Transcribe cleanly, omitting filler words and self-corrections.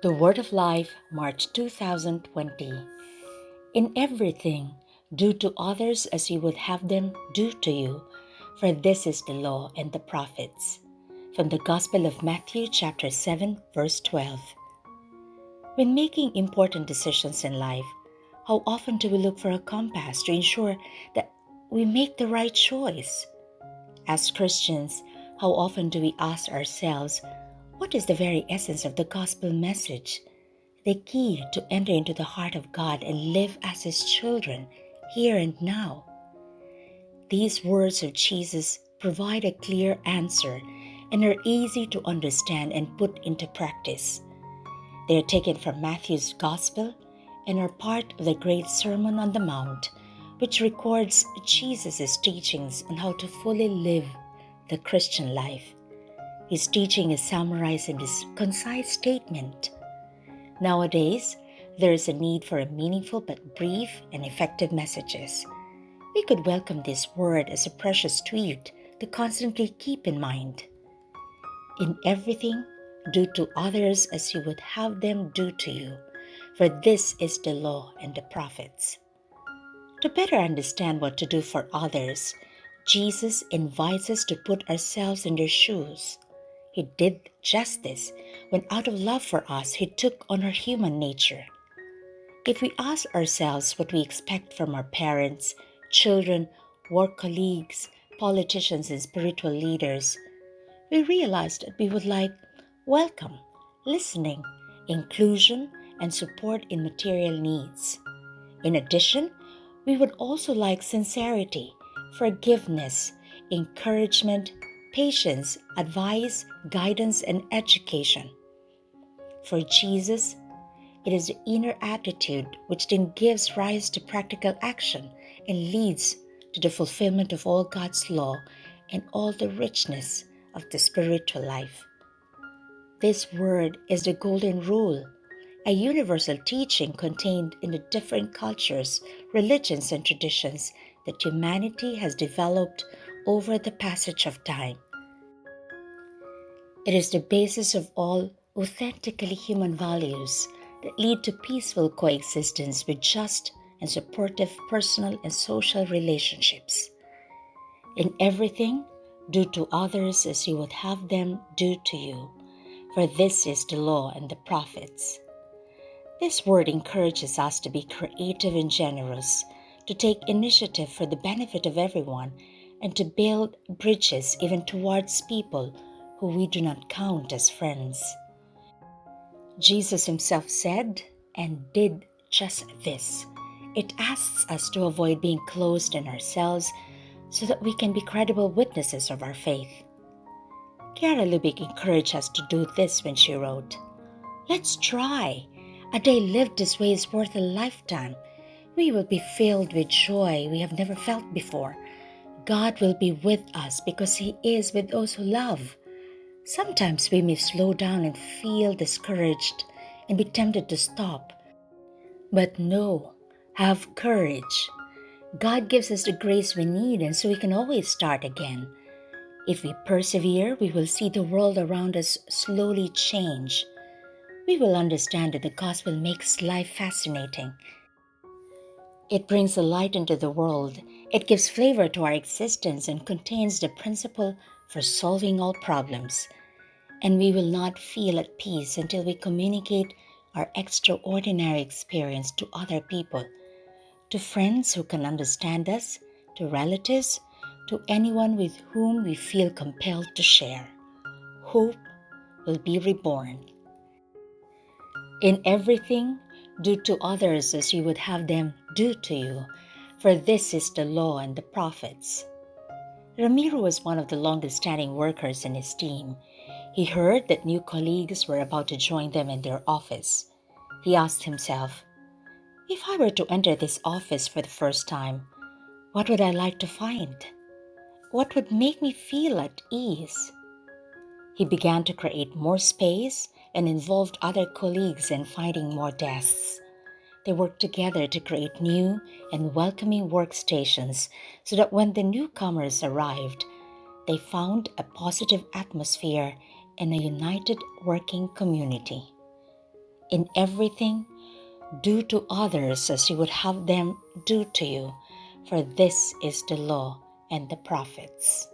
The Word of Life, March 2020. In everything, do to others as you would have them do to you, for this is the law and the prophets. From the Gospel of Matthew, chapter 7, verse 12. When making important decisions in life, how often do we look for a compass to ensure that we make the right choice? As Christians, how often do we ask ourselves, what is the very essence of the gospel message? The key to enter into the heart of God and live as His children, here and now. These words of Jesus provide a clear answer and are easy to understand and put into practice. They are taken from Matthew's Gospel and are part of the Great Sermon on the Mount, which records Jesus' teachings on how to fully live the Christian life. His teaching is summarized in this concise statement. Nowadays, there is a need for a meaningful but brief and effective messages. We could welcome this word as a precious tweet to constantly keep in mind. In everything, do to others as you would have them do to you, for this is the law and the prophets. To better understand what to do for others, Jesus invites us to put ourselves in their shoes. He did just this when, out of love for us, He took on our human nature. If we ask ourselves what we expect from our parents, children, work colleagues, politicians, and spiritual leaders, we realize that we would like welcome, listening, inclusion, and support in material needs. In addition, we would also like sincerity, forgiveness, encouragement, patience, advice, guidance, and education. For Jesus, it is the inner attitude which then gives rise to practical action and leads to the fulfillment of all God's law and all the richness of the spiritual life. This word is the golden rule, a universal teaching contained in the different cultures, religions, and traditions that humanity has developed over the passage of time. It is the basis of all authentically human values that lead to peaceful coexistence with just and supportive personal and social relationships. In everything, do to others as you would have them do to you, for this is the law and the prophets. This word encourages us to be creative and generous, to take initiative for the benefit of everyone, and to build bridges even towards people who we do not count as friends. Jesus Himself said and did just this. It asks us to avoid being closed in ourselves so that we can be credible witnesses of our faith. Chiara Lubick encouraged us to do this when she wrote, "Let's try. A day lived this way is worth a lifetime. We will be filled with joy we have never felt before. God will be with us because He is with those who love. Sometimes we may slow down and feel discouraged and be tempted to stop. But no, have courage. God gives us the grace we need, and so we can always start again. If we persevere, we will see the world around us slowly change. We will understand that the gospel makes life fascinating. It brings a light into the world. It gives flavor to our existence and contains the principle for solving all problems. And we will not feel at peace until we communicate our extraordinary experience to other people, to friends who can understand us, to relatives, to anyone with whom we feel compelled to share. Hope will be reborn. In everything, do to others as you would have them do to you, for this is the law and the prophets. Ramiro was one of the longest-standing workers in his team. He heard that new colleagues were about to join them in their office. He asked himself, if I were to enter this office for the first time, what would I like to find? What would make me feel at ease? He began to create more space and involved other colleagues in finding more desks. They worked together to create new and welcoming workstations so that when the newcomers arrived, they found a positive atmosphere and a united working community. In everything, do to others as you would have them do to you, for this is the law and the prophets.